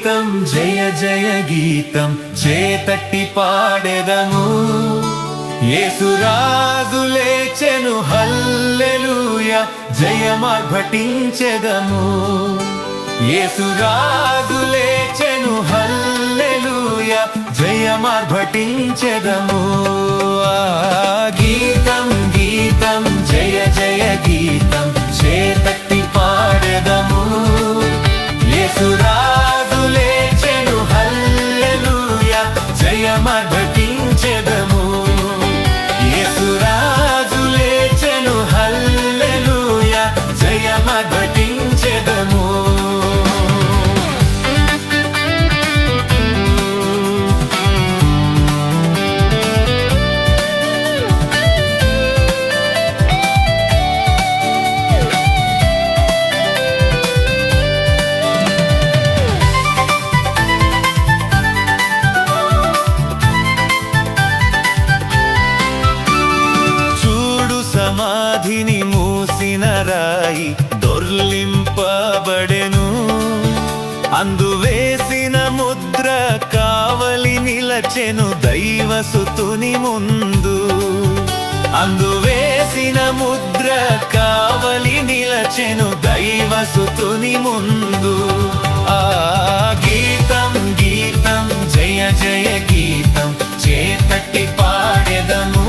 గీతం జయ జయ గీతం చేతట్టి పాడెదము యేసురాజు లేచెను హల్లెలూయా జయమార్భటించెదము యేసురాజు లేచెను హల్లెలూయా జయమార్భటించెదము గీతం గీతం జయ జయ గీతం చేతట్టి పాడెదము యేసురాజు లేచెను హల్లెలూయా జయమార్భటించెదము యేసురాజు లేచెను హల్లెలూయా జయమార్భటించెదము సమాధిని మూసిన రాయి దొర్లింపబడెను అందువేసిన ముద్ర కావలి నిలచెను దైవసుతుని ముందు అందువేసిన ముద్ర కావలి నిలచెను దైవసుతుని ముందు గీతం గీతం జయ జయ గీతం చేతట్టి పాడెదము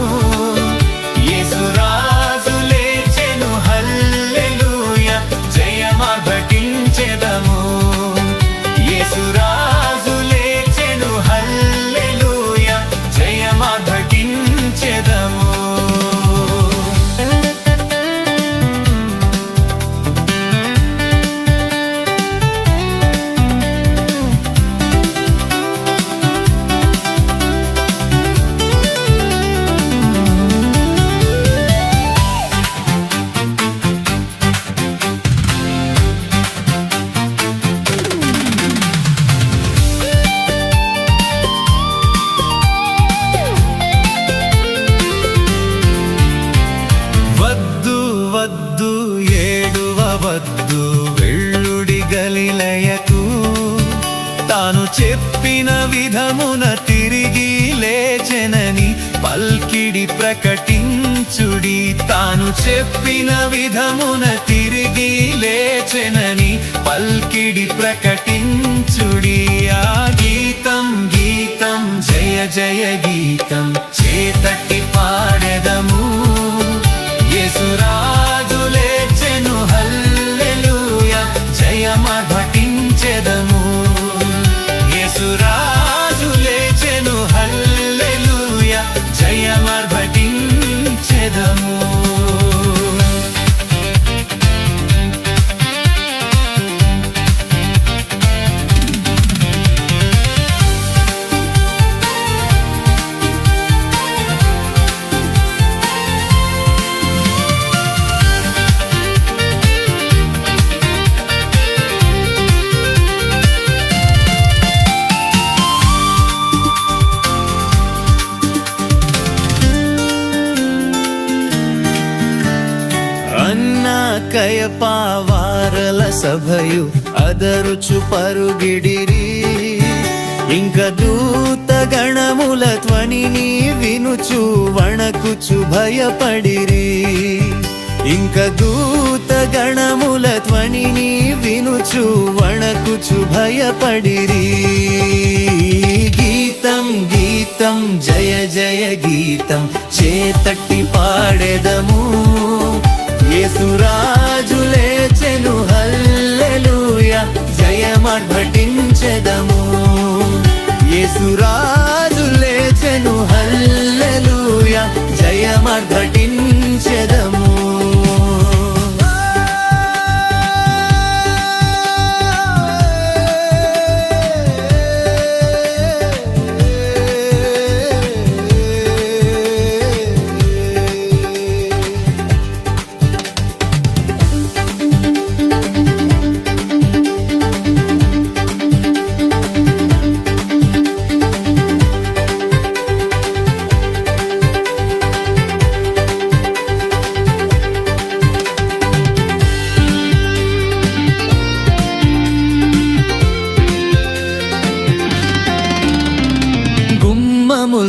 యేసురాజు లేచెను హల్లెలూయా జయమార్భటించెదము యేసురాజు లేచెను హల్లెలూయా జయమార్భటించెదము వద్దు ఏడువవద్దు వెళ్ళుడి గలిలయకు తాను చెప్పిన విధమున తిరిగి లేచెనని పల్కిడి ప్రకటించుడి తాను చెప్పిన విధమున తిరిగి లేచెనని పల్కిడి ప్రకటించుడి గీతం గీతం జయ జయ గీతం చేతట్టి పాడెదము యేసురాజు లేచెను హల్లెలూయా జయమార్భటించెదము యేసురాజు లేచెను హల్లెలూయా జయమార్భటించెదము కయపావారల సభయు అదరుచు పరుగిడిరి ఇంక దూత గణముల ధ్వనిని వినుచు వణకుచు భయపడిరి ఇంక దూత గణముల ధ్వనిని వినుచు వణకుచు భయపడిరి గీతం గీతం జయ జయ గీతం చేతట్టి పాడెదము యేసురాజు లేచెను హల్లెలూయా జయమార్భటించెదము యేసురాజు లేచెను హల్లెలూయా జయమార్భటించెదము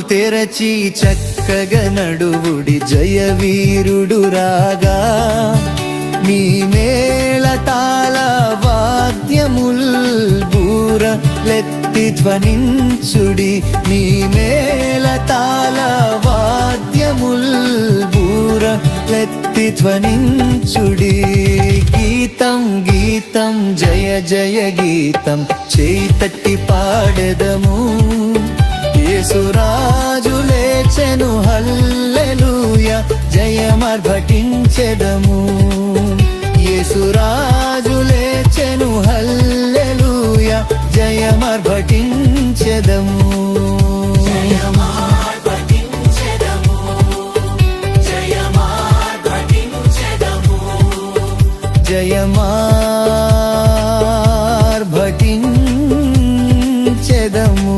తెరచి చక్కగా నడువుడి జయవీరుడు రాగా మీ మేళ తాళ వాద్యముల్ బూరలెత్తి ధ్వనించుడి మీ మేళ తాళ వాద్యముల్ బూరలెత్తి ధ్వనించుడి గీతం గీతం జయ జయ గీతం చేతట్టి పాడెదము యేసురాజు లేచెను హల్లెలూయా జయమర్భటించెదము యేసురాజు లేచెను హల్లెలూయా జయమర్భటించెదము జయమర్భటించెదము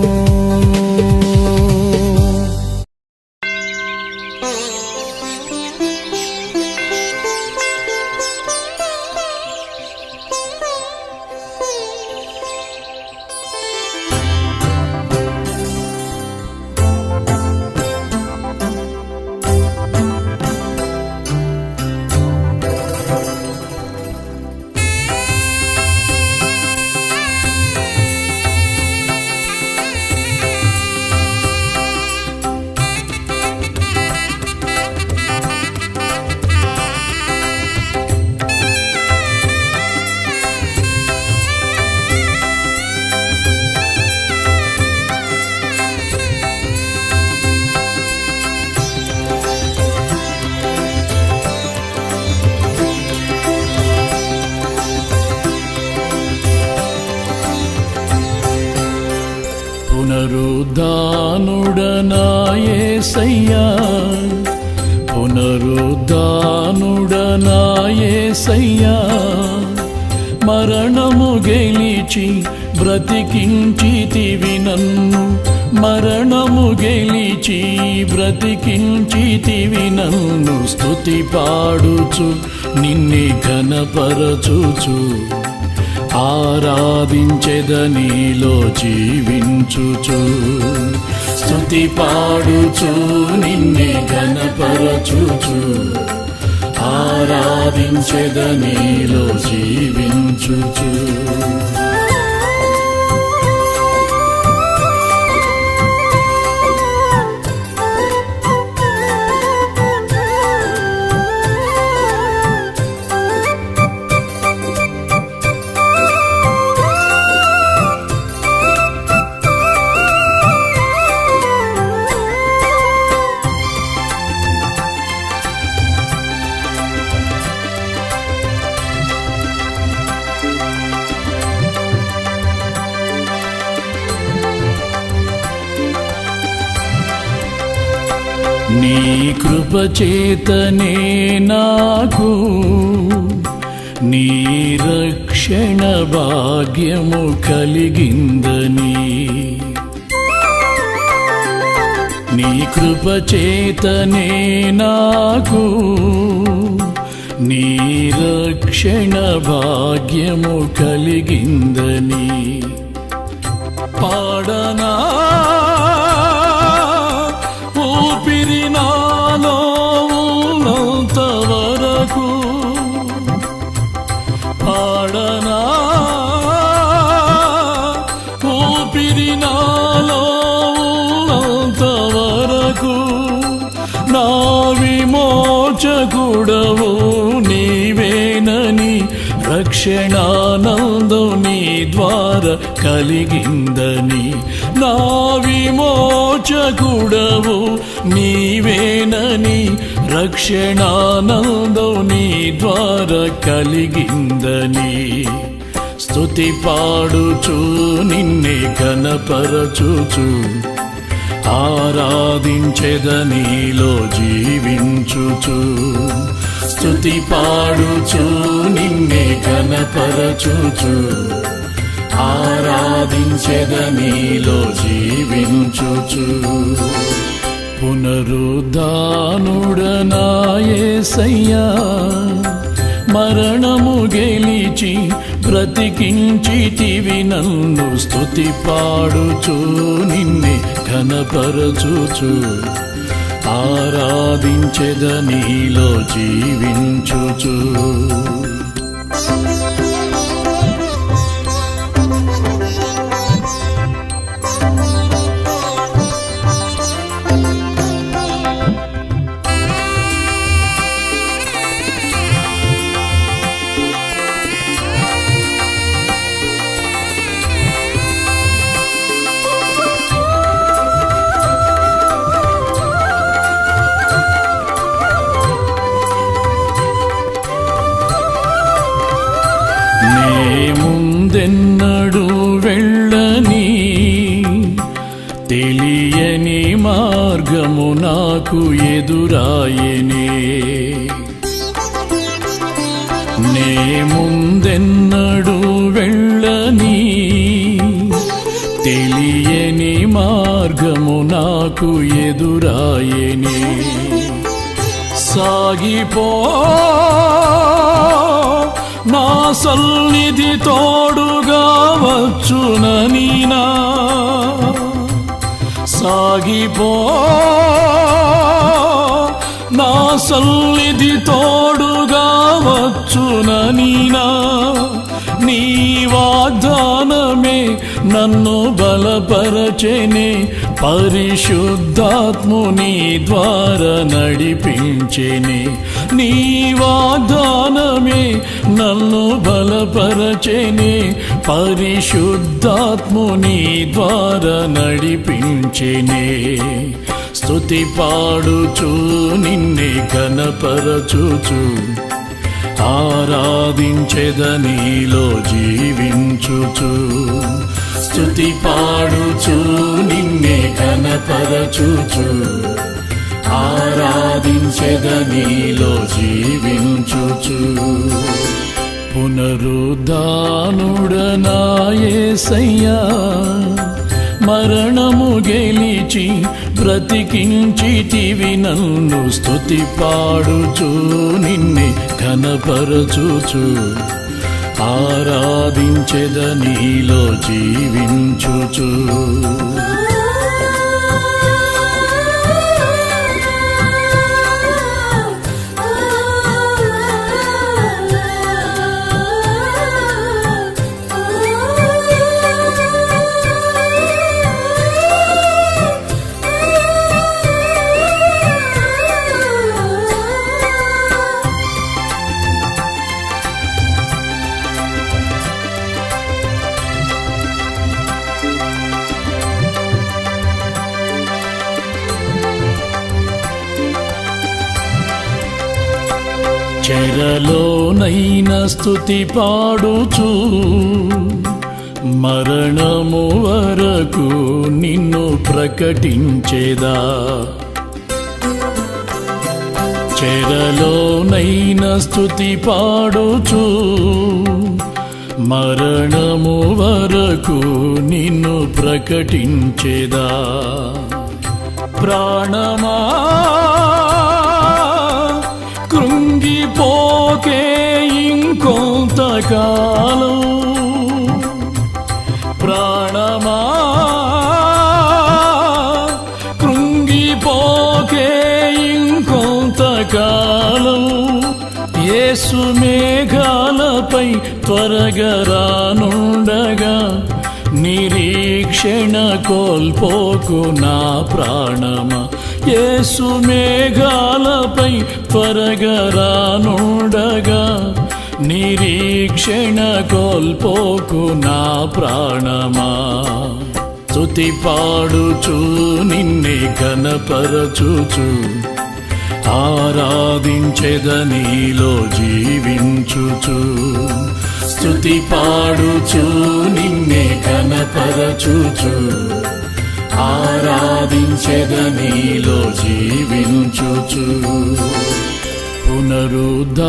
పునరుద్ధానుడనా యేసయ్యా పునరుద్ధానుడనా యేసయ్యా మరణము గెలిచి బ్రతికించితివి నన్ను మరణము గెలిచి బ్రతికించితివి నన్ను స్తుతి పాడుచు నిన్నే ఘనపరచుచు ఆరాధించెదనీలో జీవించుచు స్తుతి పాడుచు నిన్నే ఘనపరచుచు ఆరాధించెదనీలో జీవించుచు నీ కృపచేతనే నాకు నీ రక్షణ భాగ్యము కలిగిందని నీ కృపచేతనే నాకు నీ రక్షణ భాగ్యము కలిగిందని పాడనా ఊపిరి నాలో ఉన్నంత వరకు పాడనా ఊపిరి నాలో ఉన్నంత వరకు నా విమోచకుడవు నీవేనని రక్షణానందం నీ ద్వారా కలిగిందని నా విమోచకుడవు నీవేనని రక్షణానందం నీ ద్వారా కలిగిందని స్తుతి పాడుచు నిన్నే ఘనపరచుచు ఆరాధించెదనీలో జీవించుచు స్తుతి పాడుచు నిన్నే ఘనపరచుచు ఆరాధించెదనీలో జీవించుచు పునరుద్ధానుడనా యేసయ్యా మరణము గెలిచి బ్రతికించితివి నన్ను. స్తుతి పాడుచు నిన్నే ఘనపరచుచు ఆరాధించెద నీలో జీవించుచు. ముందెన్నడు వెళ్ళని తెలియని మార్గము నాకు ఎదురాయనే. నే ముందెన్నడు వెళ్ళని తెలియని మార్గము నాకు ఎదురాయనే. సాగిపో నా సన్నిధి తోడుగా వచ్చుననీనా. సాగిపో నా సన్నిధి తోడుగా వచ్చుననీనా. నీ వాగ్దానమే నన్ను బలపరచెనే. పరిశుద్ధాత్ముని ద్వారా నడిపించెనే. నీ వాగ్దానమే నన్ను బలపరచెనే. పరిశుద్ధాత్ముని ద్వారా నడిపించెనే. స్తుతి పాడుచు నిన్నే ఘనపరచుచు ఆరాధించెద నీలో జీవించుచు. స్తుతి పాడుచు నిన్నే ఘనపరచుచు ఆరాధించెద నీలో జీవించుచు. పునరుద్ధానుడనా యేసయ్యా మరణము గెలిచి బ్రతికించితివి నన్ను. స్తుతి పాడుచు నిన్నే ఘనపరచుచు ఆరాధించెద నీలో జీవించుచు. చెరలోనైన స్తుతి పాడుచు మరణము వరకు నిన్ను ప్రకటించేదా. చెరలోనైన స్తుతి పాడుచు మరణము వరకు నిన్ను ప్రకటించేదా. ప్రాణమా కృంగిపోకే ఇంకొంతకాలం. ప్రాణమా కృంగిపోకే ఇంకొంతకాలం. యేసు మేఘాలపై త్వరగా రానుండగా నిరీక్షణ కోల్పోకు నా ప్రాణమా. యేసు మేఘాలపై త్వరగా రానుండగా నిరీక్షణ కోల్పోకు నా ప్రాణమా. స్తుతి పాడుచు నిన్నే ఘనపరచుచు ఆరాధించెద నీలో జీవించుచు. స్తుతి పాడుచు నిన్నే ఘనపరచుచు ఆరాధించెద నీలో జీవించుచు. పునరుద్ధానుడనా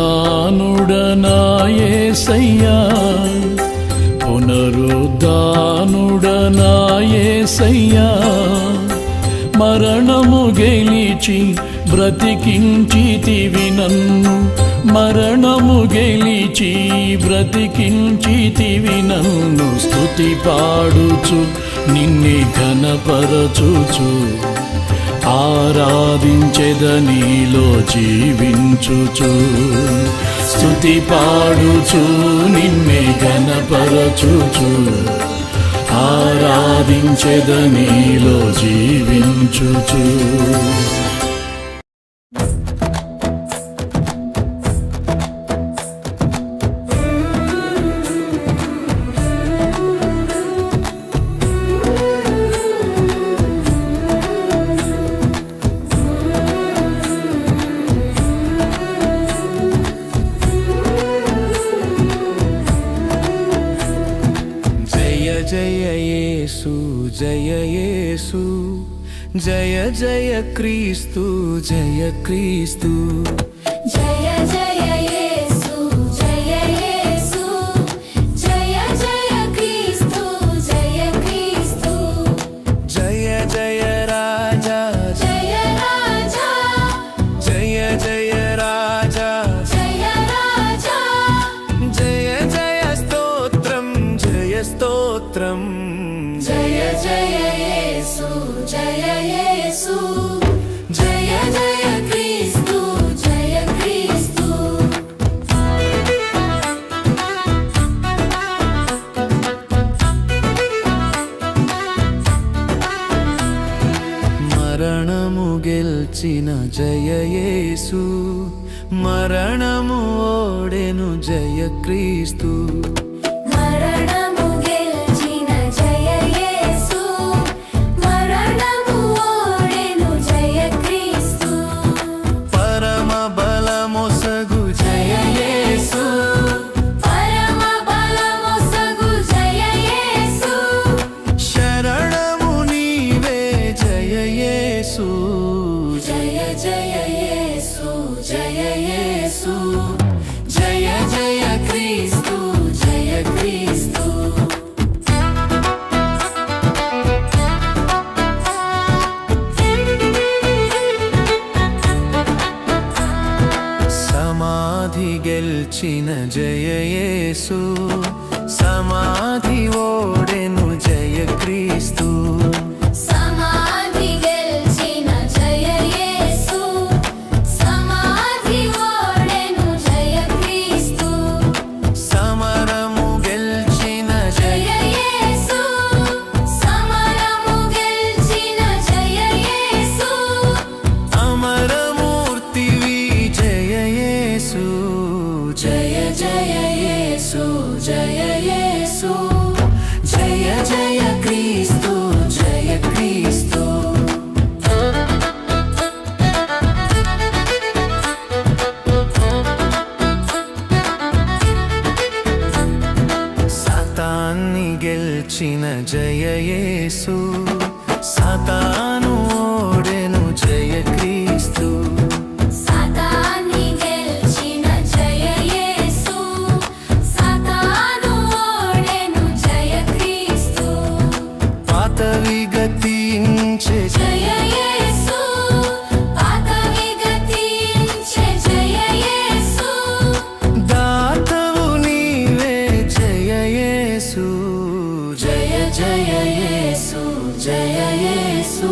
యేసయ్యా పునరుద్ధానుడనా యేసయ్యా మరణము గెలిచి బ్రతికించితివి నన్ను, మరణము గెలిచి బ్రతికించితివి నన్ను. స్తుతి పాడుచు నిన్నే ఘనపరచుచు, ఆరాధించెదనీలో జీవించుచు. స్తుతి పాడుచు నిన్నే ఘనపరచుచు, ఆరాధించెదనీలో జీవించుచు. జయ యేసు జయ యేసు, జయ జయ క్రీస్తు జయ క్రీస్తు. జయ జయ యేసు జయ యేసు, జయ జయ క్రీస్తు జయ క్రీస్తు. జయ జయ రాజా జయ రాజా, జయ జయ రాజా, జయ రాజా. జయ జయ స్తోత్రం జయ స్తోత్రం. జయ జయ యేసు జయ యేసు, జయ జయ క్రీస్తు జయ క్రీస్తు. మరణము గెల్చిన జయ యేసు, మరణము ఓడెను జయ క్రీస్తు. మరణము గెలిచిన జయ యేసు, మరణము ఓడెను జయ క్రీస్తు. పరమ బలమొసగు జయ యేసు, పరమ బలమొసగు జయ యేసు. శరణము నీవే జయ యేసు. జయ జయ యేసు జయ యేసు, జయ జయ క్రీస్తు జయ క్రీస్తు. సమాధి గెల్చిన జయ యేసు, సమాధి ఓడెను జయ క్రీస్తు. సమాధి గెలిచిన జయ యేసు, సమాధి ఓడెను జయ క్రీస్తు. సమరము గెల్చిన జయ జయ యేసు, సమరము గెలిచిన జయ యేసు. అమరమూర్తివి జయ యేసు. జయ జయ యేసు జయ యేసు, జయ జయ క్రీస్తు జయ క్రీస్తు. సాతాన్ని గెల్చిన జయ యేసు, సాతాను ఓడెను జయ క్రీస్తు. సాతాన్ని గెలిచిన జయ యేసు, సాతాను ఓడెను జయ క్రీస్తు. పాతవి గతించే జయ యేసు, పాతవి గతించే జయ యేసు. దాతవు నీవే జయ యేసు. జయ జయ యేసు జయ యేసు,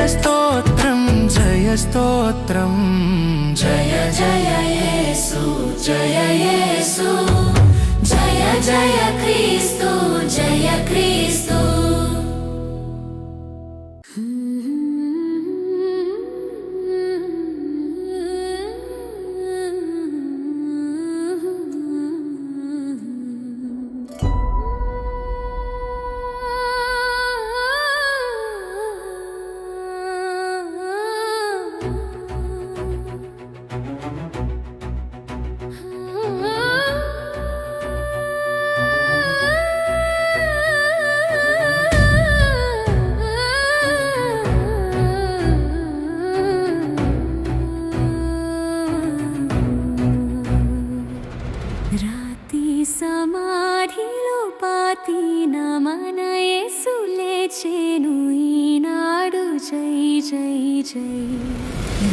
స్తోత్రం జయ స్తోత్రం జయ జయ యేసు జయ యేసు జయ జయ క్రీస్తు జయ క్రీస్తు రాతి సమాధిలో పాతిన మన యేసు లేచెను ఈనాడు జై జై జై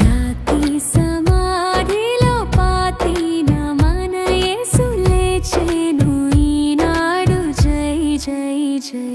రాతి సమాధిలో పాతిన మన యేసు లేచెను ఈనాడు జై జై జై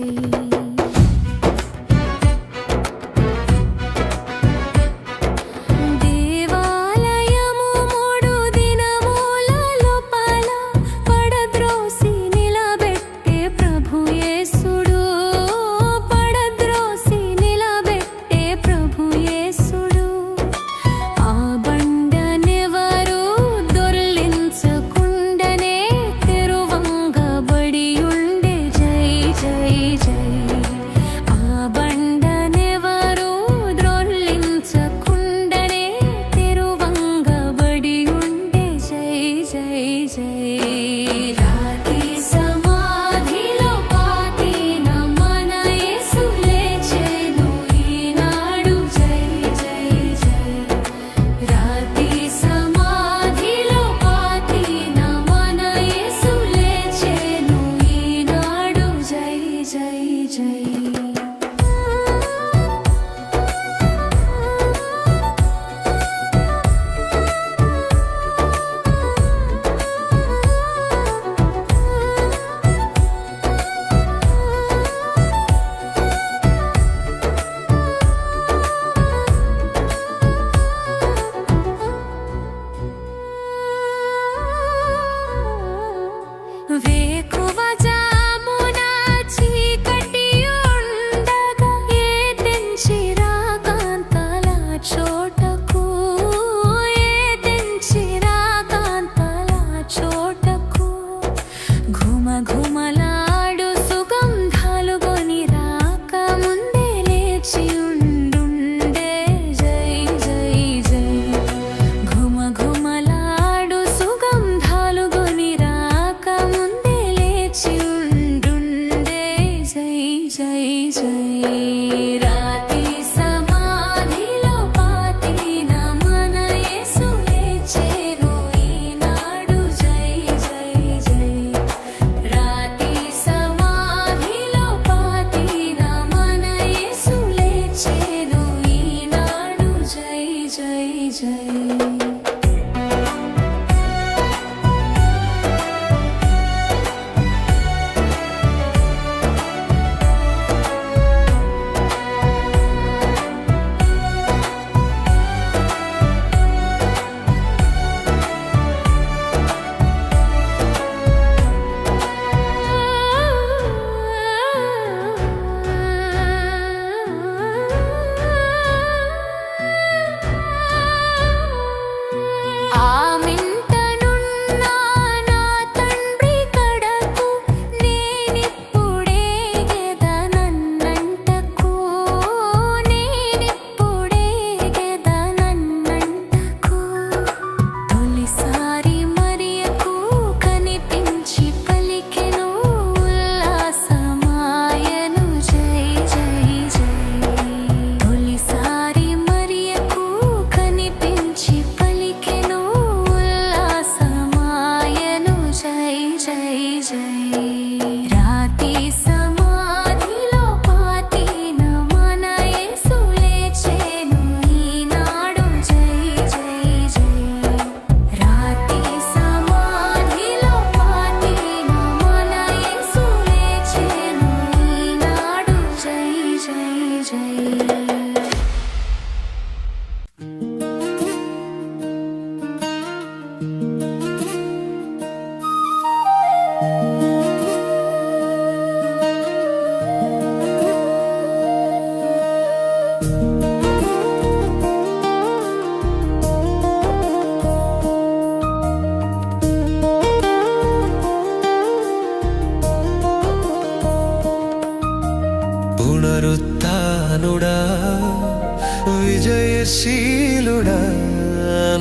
విజయశీలుడా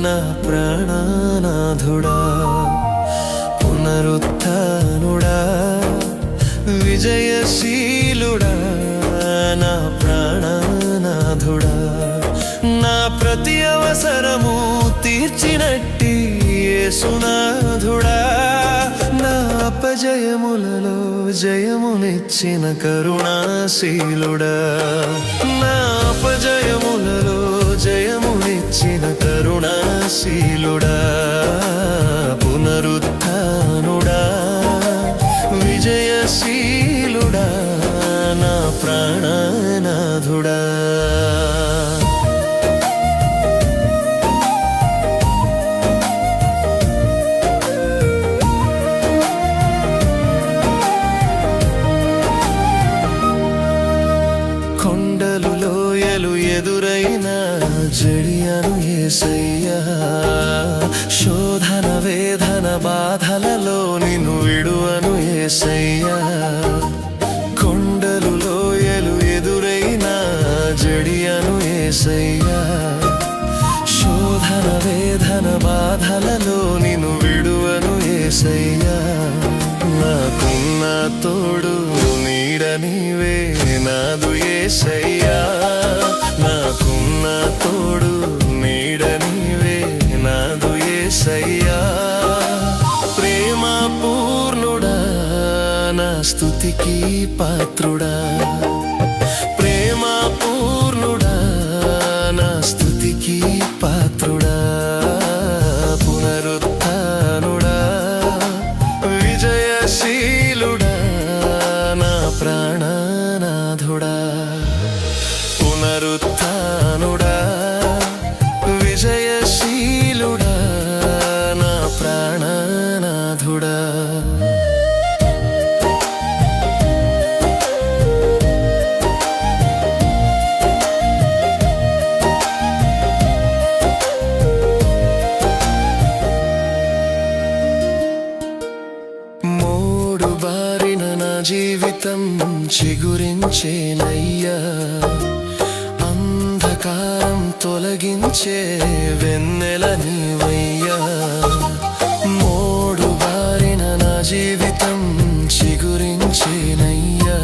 నా ప్రాణనాథుడా పునరుత్థానుడా విజయశీలుడా నా ప్రాణనాథుడా నా ప్రతి అవసరము తీర్చినట్టి యేసునాథుడా నా అపజయములలో జయమునిచ్చిన కరుణాశీలుడా నా అపజయములలో జయమునిచ్చిన కరుణాశీలుడా పునరుత్థానుడా విజయశీలుడా నా ప్రాణనాథుడా కొండలు లోయలు ఎదురైనా జడియను యేసయ్యా శోధన వేదన బాధలలో నిన్ను విడువను యేసయ్యా కొండలు లోయలు ఎదురైనా జడియను యేసయ్యా శోధన వేదన బాధలలో నిన్ను విడువను యేసయ్యా నాకున్న తోడు నీడ నీవే నాదు యేసయ్యా నాకున్న తోడు నీడ నీవే నాదు యేసయ్యా ప్రేమ పూర్ణుడా నా స్తుతికి పాత్రుడా ప్రేమ పూర్ణుడా నా స్తుతికి పాత్రుడా పునరుత్థానుడా విజయశీలుడా నా ప్రాణనాథుడా పునరుత్థానుడా విజయశీలుడా నా ప్రాణనాథుడా మోడు బారిన నా జీవితం చిగురించేనయ్యా అంధకారం తొలగించే వెన్నెల నీవయ్యా మోడు బారిన నా జీవితం చిగురించేనయ్యా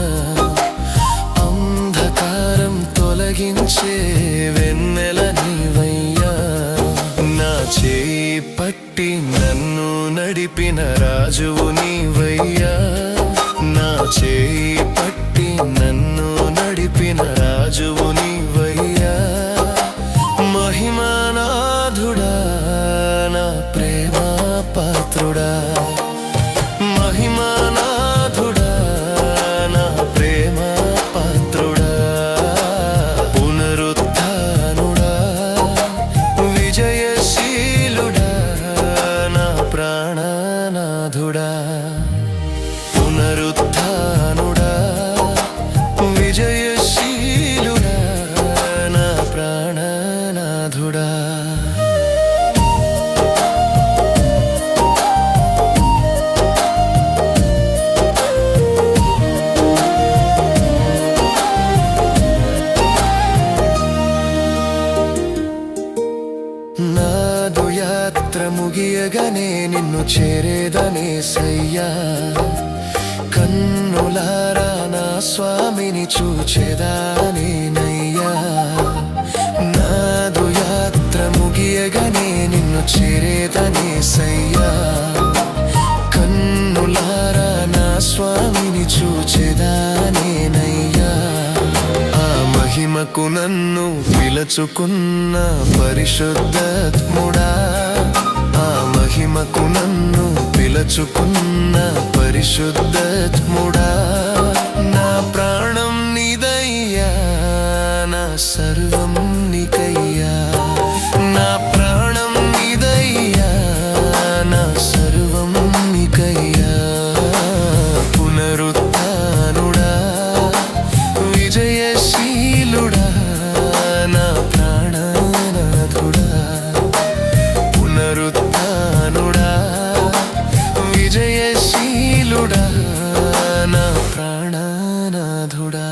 అంధకారం తొలగించే వెన్నెల నీవయ్యా నా చేయి పట్టి నన్ను నడిపిన రాజువు నీవయ్యా నా చేయి పట్టి నన్ను నడిపిన రాజువు నీవయ్యా మహిమానాథుడా నా ప్రేమ పాత్రుడా మహిమానాథుడా నా ప్రేమ పాత్రుడా పునరుత్థానుడా విజయశీలుడా నా ప్రాణనాథుడా పునరుత్థానుడా విజయశీలుడా నా ప్రాణనాథుడా నాదు యాత్ర ముగియగానే నిన్ను చేరేదనేసయ్యా కన్నులారా నా స్వామిని చూచేదానేనయ్యా నాదు యాత్ర ముగియగానే నిన్ను చేరేదనేసయ్యా కన్నులారా నా స్వామిని చూచేదానేనయ్యా ఆ మహిమకు నన్ను పిలుచుకున్న పరిశుద్ధాత్ముడా ఆ మహిమకు నన్ను పిలుచుకున్న పరిశుద్ధాత్ముడా నా ప్రాణం నీదయ్యా నా సర్వం నీకయ్యా నా ప్రాణం నీదయ్యా నా సర్వం నీకయ్యా పునరుత్థానుడా విజయశీలుడా నా ప్రాణనాథుడా పునరుత్థానుడా విజయశీలుడా నా ప్రాణనాథుడా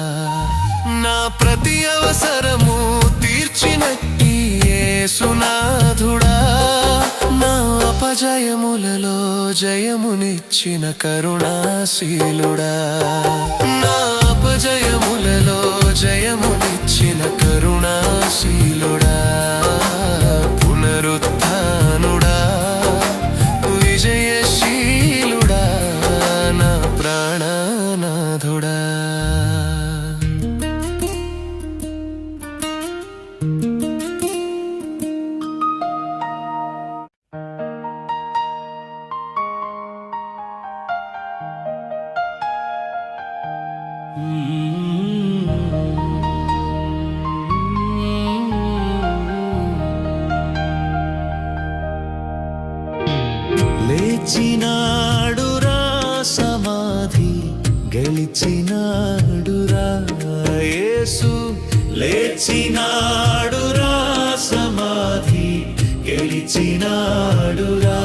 నా ప్రతి అవసరము తీర్చు అపజయములలో జయమునిచ్చిన కరుణాశీలుడా, నా అపజయములలో జయమునిచ్చిన కరుణాశీలుడా, పునరుత్థానుడా, విజయశీలుడా, నా ప్రాణనాథుడా. లేచినాడురా సమాధి గెలిచినాడురా యేసు, లేచినాడురా సమాధి గెలిచినాడురా.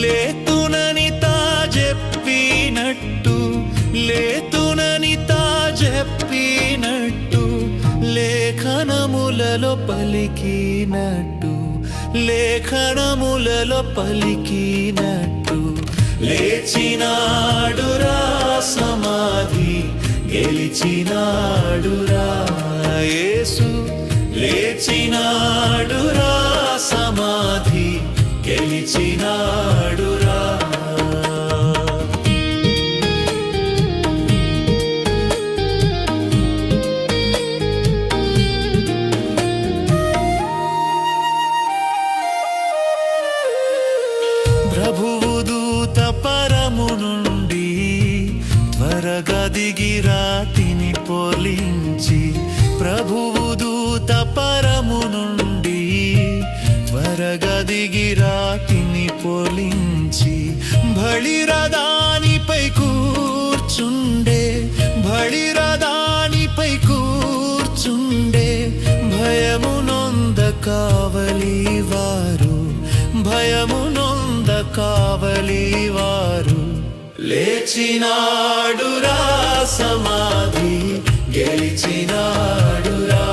లేతునని తా చెప్పినట్టు, లేతునని తా చెప్పినట్టు, లేఖనములలో పలికినట్టు, లేఖనములలో పలికినట్టు, లేచినాడురా సమాధి గెలిచినాడురా యేసు, లేచినాడురా సమాధి గెలిచినాడురా. ప్రభువు దూత పరము నుండి త్వరగా దిగి రాతిని పోలించి, ప్రభువు దూత పరము నుండి త్వరగా దిగి రాతిని పోలించి, బలిరదానిపై కూర్చుండే, బలిరదానిపై కూర్చుండే, భయము నొంద కావలి వారు, భయము నొంద కావలి వారు, లేచినాడురా సమాధి గెలిచినాడురా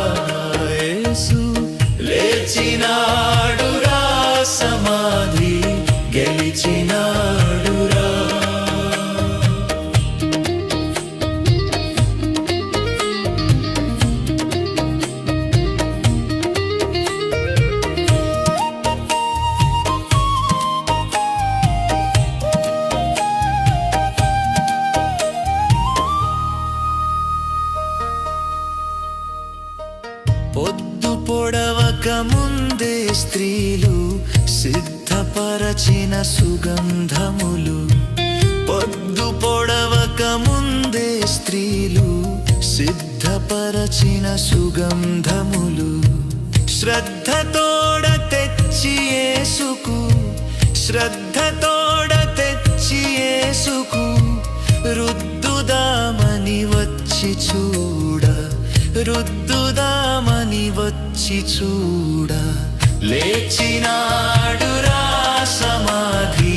యేసు, లేచినాడురా సమాధి గెలిచినాడురా. పొద్దు పొడవక ముందే స్త్రీలు సిద్ధపరచిన సుగంధములు, పొద్దు పొడవక ముందే స్త్రీలు సిద్ధపరచిన సుగంధములు, శ్రద్ధతోడ తెచ్చి యేసుకు, శ్రద్ధతోడ తెచ్చి యేసుకు రుద్దుదామని వచ్చి చూడ, రుద్దుదామని వచ్చి చూడ, లేచినాడురా సమాధి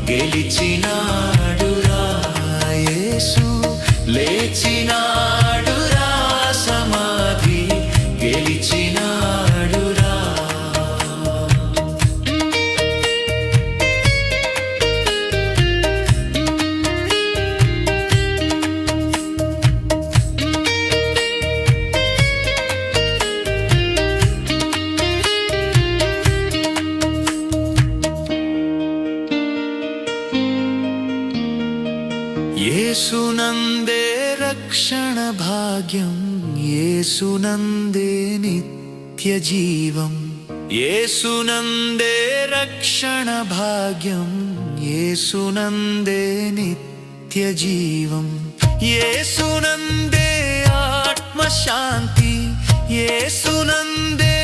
గెలిచినాడురా యేసు, లేచినాడురా సమాధి గెలిచినాడురా. యేసునందే రక్షణ భాగ్యం, యేసునందే నిత్య జీవం, యేసునందే రక్షణ భాగ్యం, యేసునందే నిత్య జీవం, యేసునందే ఆత్మశాంతి, యేసునందే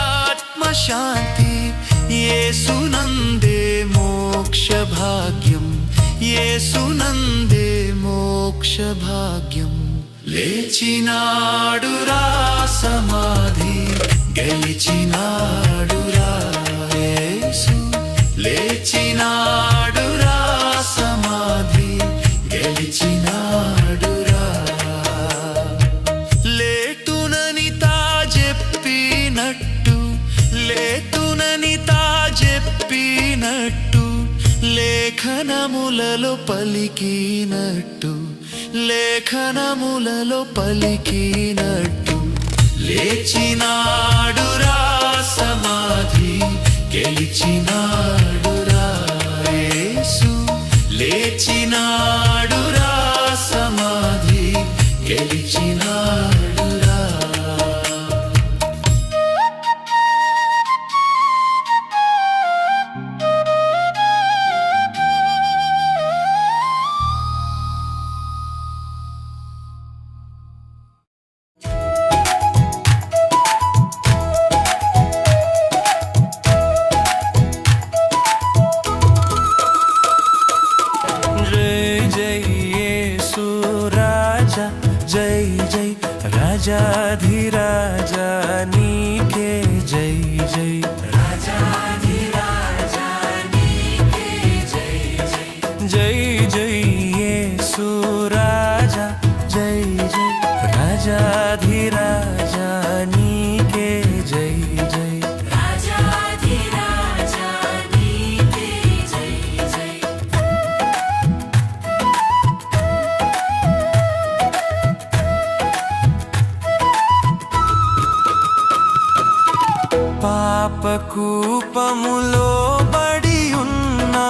ఆత్మశాంతి, యేసునందే మోక్ష భాగ్యం, యేసునందే మోక్ష భాగ్యం. లేచినాడురా సమాధి గెలిచినాడురా యేసు, లేచినాడురా సమాధి గెలిచినాడురా. లేటునని తా చెప్పినట్టు, లేటునని తా చెప్పినట్టు, పలికినట్టు లేఖనములలో పలికినట్టు లేఖనములలో పలికినట్టు లేచినాడురా సమాధి గెలిచినాడురా యేసు లేచినాడురా సమాధి గెలిచినాడురా जय जय राजाधिराजा नीके जय जय राजाधिराजा नीके जय जय जय जय येशु राजा जय जय राजाधिराजा नीके जय जय राजाधिराजा नीके जय जय పాపకూపములో బడి ఉన్నా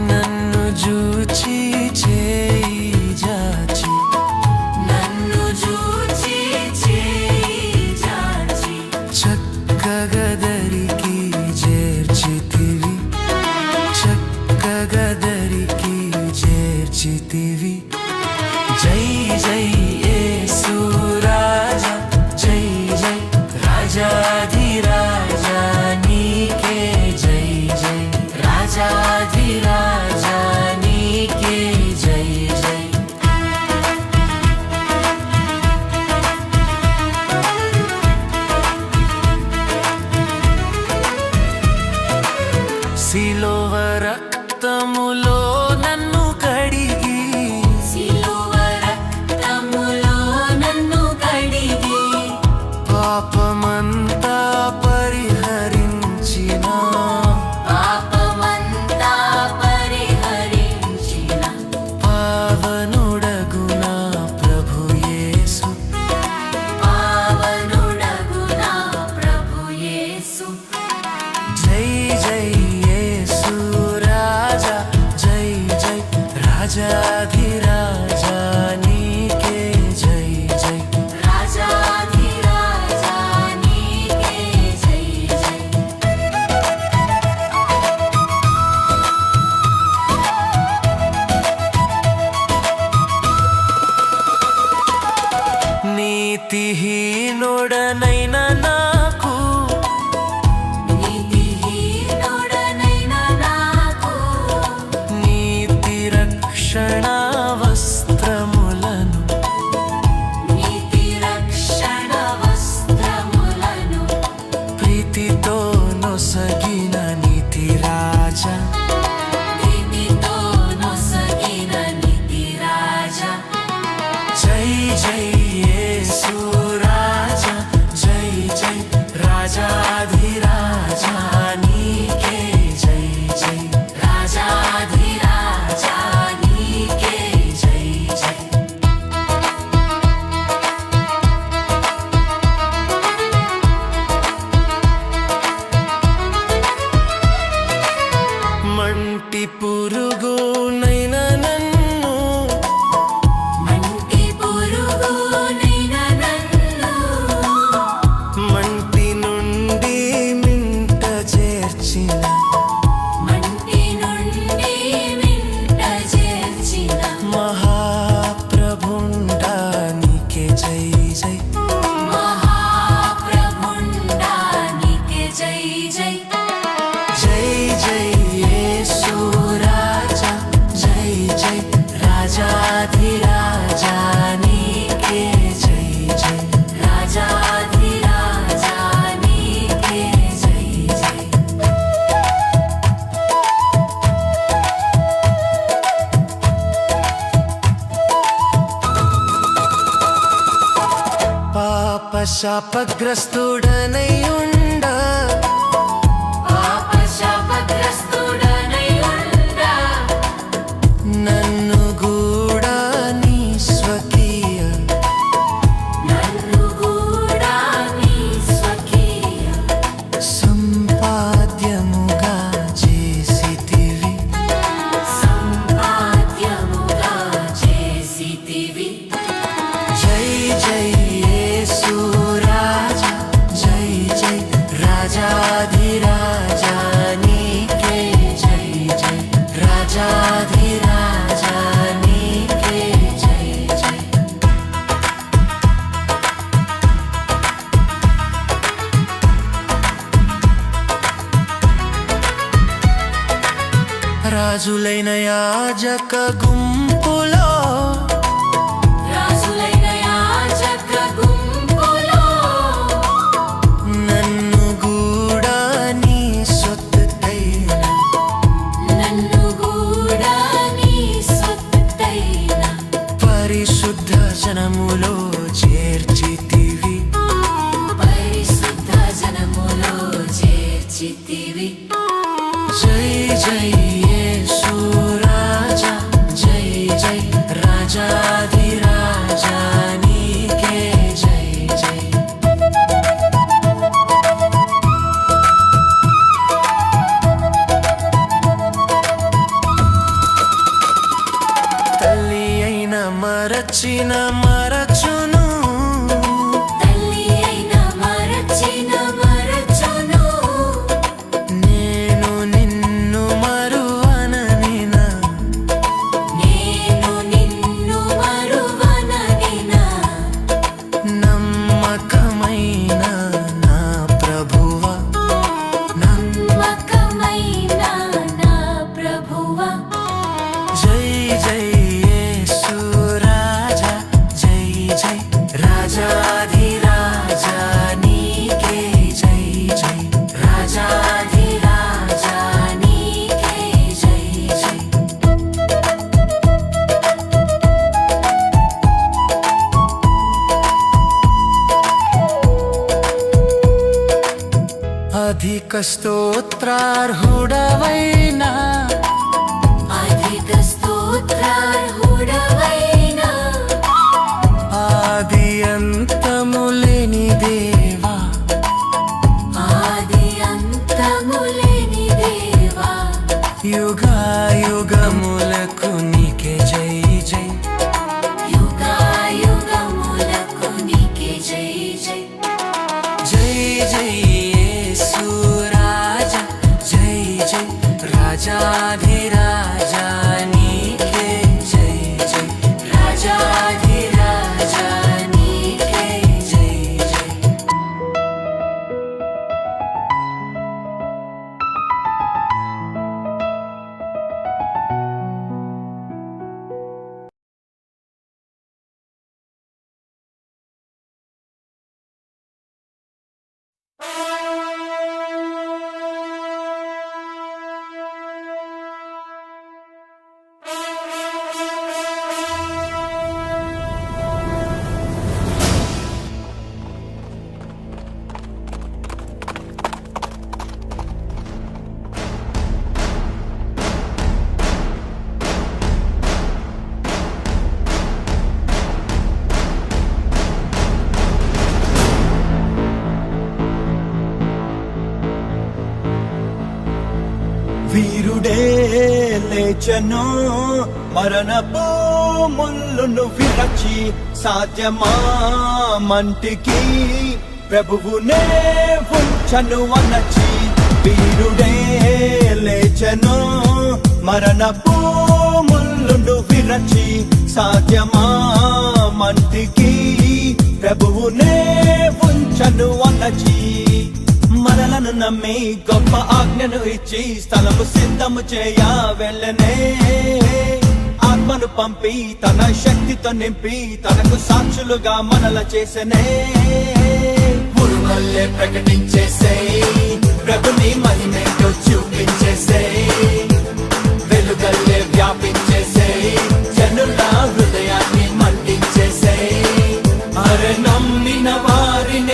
నన్ను జూచి చేయి జాచి చక్కగదరికి చేర్చితివి చక్కగదరికి చేర్చితివి జై జై యేసు రాజా జై జై రాజాధిరాజా నీకే జై జై రాజాధిరాజా నీకే జై జై శిలోవ రక్తములో నన్ను కడిగి పాపమంతా పరిహరించిన పావనుడగున ప్రభు యేసు జై జై యేసు రాజా జై జై రాజాధిరాజా నీకే జై జై నీతిహీనుడనైన నాకు నీతి రక్షణ వస్త్రములను ప్రీతితో నొసగిన నీతి రాజా జై జై యేసు రాజా జై జై రాజాధిరాజా నీకే జై జై రాజాధిరాజా నీకే జై జై మంటి పురుగునైన నన్ను మంటి నుండి మింట చేర్చిన మహాప్రభుండా నీకే జై జై జై జై యేసు రాజా జై జై రాజాధిరాజా నీకే జై జై రాజాధిరాజా నీకే జై జై పాప శాపగ్రస్తుడనై ఉండ నన్ను కూడా నీ స్వకీయ సంపాద్యముగా చేసితివి జై జై యేసు రాజా జై జై రాజాధిరాజా నీకే జై జై రాజాధిరాజా నీకే జై జై రాజులైన యాజక గుంపులో నన్ను కూడా నీ సొత్తైన పరిశుద్ధ జనములో చేర్చితివి జై జై యేసు రాజా జై జై రాజాధిరాజా నీకే జై జై తల్లి అయిన మరచిన మరచును నేను నిన్ను మరువననిన నమ్మకమైన నా ప్రభువా జై జై యేసు రాజా జై జై రాజాధిరాజా నీకే జై జై రాజాధిరాజా నీకే జై జై అధిక స్తోత్రార్హుడవైనా ఆది అంతములేని దేవా యుగాయుగములకు నీకే జై జై జై జై యేసు రాజా జై జై రాజాధిరాజా నీకే జై జై రాజాధిరాజా నీకే జై జై వీరుడే లేచను మరణపు ముల్లును విరచి సాధ్యమా మంటికి ప్రభువునే ఉంచను అనచి వీరుడే లేచను మరణపు ముల్లును విరచి సాధ్యమా మంటికి ప్రభువునే ఉంచను అనచి మనలను నమ్మి గొప్ప ఆజ్ఞను ఇచ్చి స్థలము సిద్ధము చేయ వెళ్ళనే ఆత్మను పంపి తన శక్తితో నింపి తనకు సాక్షులుగా మనల చేసనే ఉరుమల్లే ప్రకటించేసే ప్రభుని మహిమేంటో చూపించేసే వెలుగల్లే వ్యాపించేసే జనుల హృదయాన్ని మండించేసే అరే నమ్మిన వారిని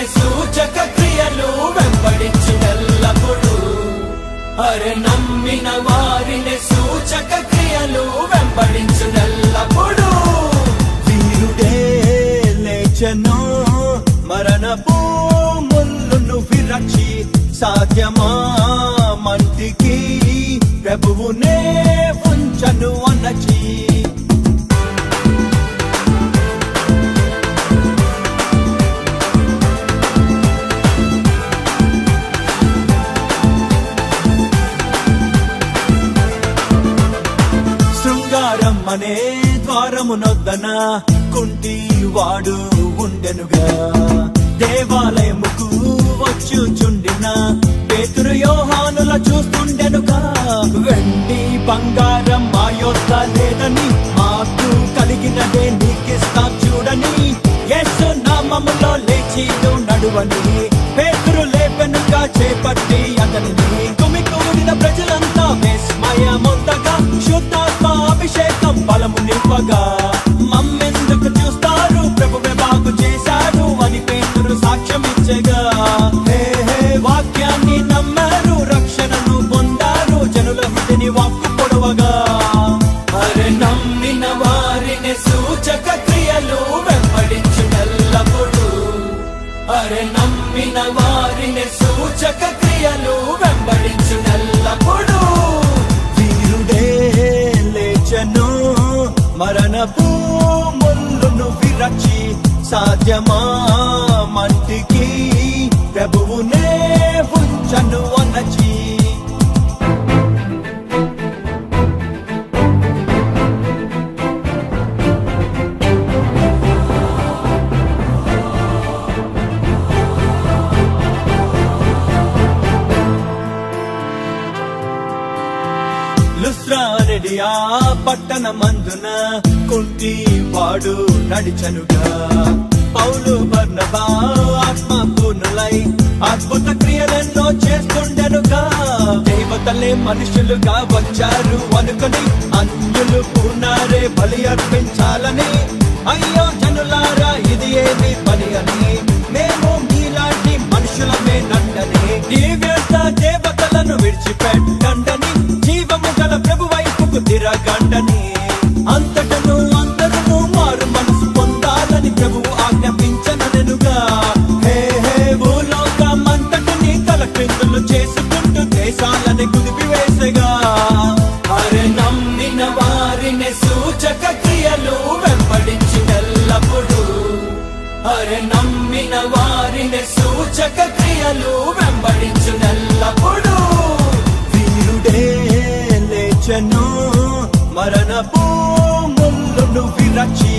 సాధ్యమా మంటికి ప్రభువునే ఉంచను అన్నచి శృంగారం అనే ద్వారమునొద్దన కుంటి వాడు ఉండెనుగా దేవాలయముకు వచ్చుచుండిన పేతురు యోహానుల చూస్తుండెనుగా వెండి బంగారం మా యొద్ద లేదని మాకు కలిగినదే నీకిస్తా చూడని యేసు నామములో లేచి నడువని పేతురు లేపెనుగా చేపట్టి అతనిని గుమికూడిన ప్రజలంతా విస్మయముందగా శుద్ధాత్మ అభిషేకం బలము నింపగా మమ్మెందుకు చూస్తారు ప్రభువే బాగు చేశాడు అని పేతురు సాక్ష్యం ఇచ్చగా హే హే వాక్యాన్ని నమ్మారు రక్షణను పొందారు జనుల హృదయని వాక్కు పొడవగా అరే నమ్మిన వారిని సూచక క్రియలు వెంబడించునెల్లప్పుడు అరే నమ్మిన వారిని సూచక క్రియలు వెంబడించునెల్లప్పుడు వీరుడే లేచను మరణపు ముళ్ళును విరచి సాధ్యమా మంటికి ప్రభువునే ఉంచను అన్నచి లుస్త్రానెడియా పట్టణమందున కుంటి వాడు నడిచనుగా పౌలు బర్నబా ఆత్మ పూర్ణులై అద్భుత క్రియలెన్నో చేస్తుండెనుగా దేవతలే మనుషులుగా వచ్చారు అనుకొని అన్యులు పూనారే బలి అర్పించాలని అయ్యో జనులారా ఇది ఏమి పని అని మేము మీలాంటి మనుషులమే నండని ఈ వ్యర్థ దేవతలను విడిచిపెట్టండని జీవము గల ప్రభు వైపుకు తిరగండని అంతటను అందరూ మారు మనసు పొందాలని ప్రభువు ఆజ్ఞాపించననుగా హే హే భూలోకమంతటిని తలక్రిందులు చేసుకుంటూ దేశాలని కుదిపివేసగా అరే నమ్మిన వారిని సూచక క్రియలు వెంబడించినెల్లప్పుడు అరే నమ్మిన వారిని సూచక క్రియలు వెంబడించునెల్లప్పుడు వీరుడే లేచను మరణపు ముళ్ళును విరచి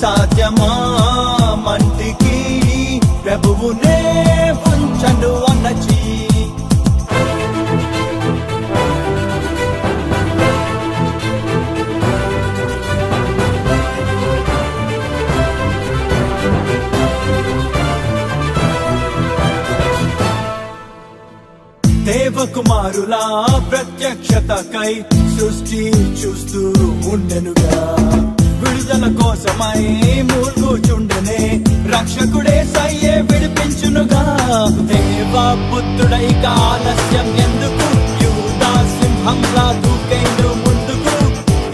సాధ్యమా మంటికి ప్రభువునే ఉంచను అన్నచి దేవకుమారుల ప్రత్యక్షతకై సృష్టి చూస్తూ ఉండెనుగా విడుదల కోసమై మూల్గుచుండెనే రక్షకుడే సయ్యే విడిపించునుగా దేవా పుత్రుడైక ఆలస్యం ఎందుకు యూదా సింహంలా దూకేందు ముందుకు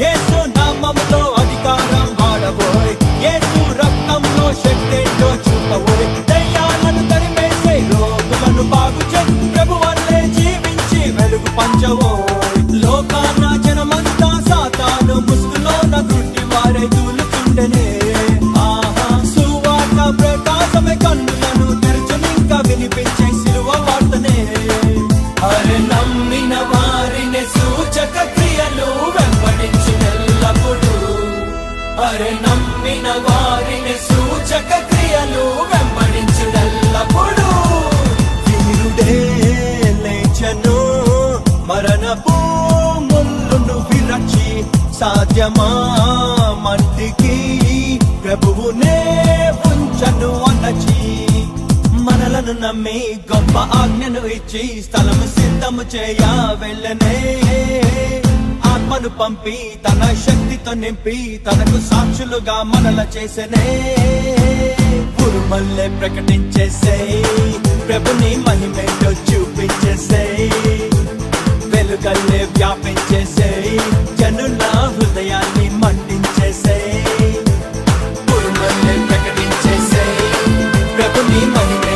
యేసు నామములో అధికారం వాడబోయ్ యేసు రక్తంలో శక్తితో చూపబోయ్ దయ్యాలను తరిమేసే రోగులను బాగు చేయి ప్రభు వల్లే జీవించి వెలుగు పంచవోయ్ లోకాన జనమంతా సాతాను ముసుగులోన గుడ్డి వారే తూలుచుండెనే ఆహా సువార్త ప్రకాశమే కన్నులను తెరచునింకా వినిపించే సిలువ వార్తనే అరే నమ్మిన వారిని సూచక క్రియలు వెంబడించునెల్లప్పుడు అరే నమ్మిన వారిని సూచక క్రియలు వెంబడించునెల్లప్పుడు వీరుడే లేచను మరణపు ముళ్ళును విరచి సాధ్యమా మంటికి ప్రభువునే ఉంచను అన్నచి మనలను నమ్మి గొప్ప ఆజ్ఞను ఇచ్చి స్థలము సిద్ధము చేయ వెళ్ళనే ఆత్మను పంపి తన శక్తితో నింపి తనకు సాక్షులుగా మనల చేసనే పురుమల్లే ప్రకటించేసేయ్ ప్రభుని మహిమేంటో చూపించేసేయ్ వెలుగల్లే వ్యాపించేసేయ్ జనుల హృదయాన్ని మండించేసేయ్ పురుమల్లే ప్రకటించేసేయ్ ప్రభుని మహిమ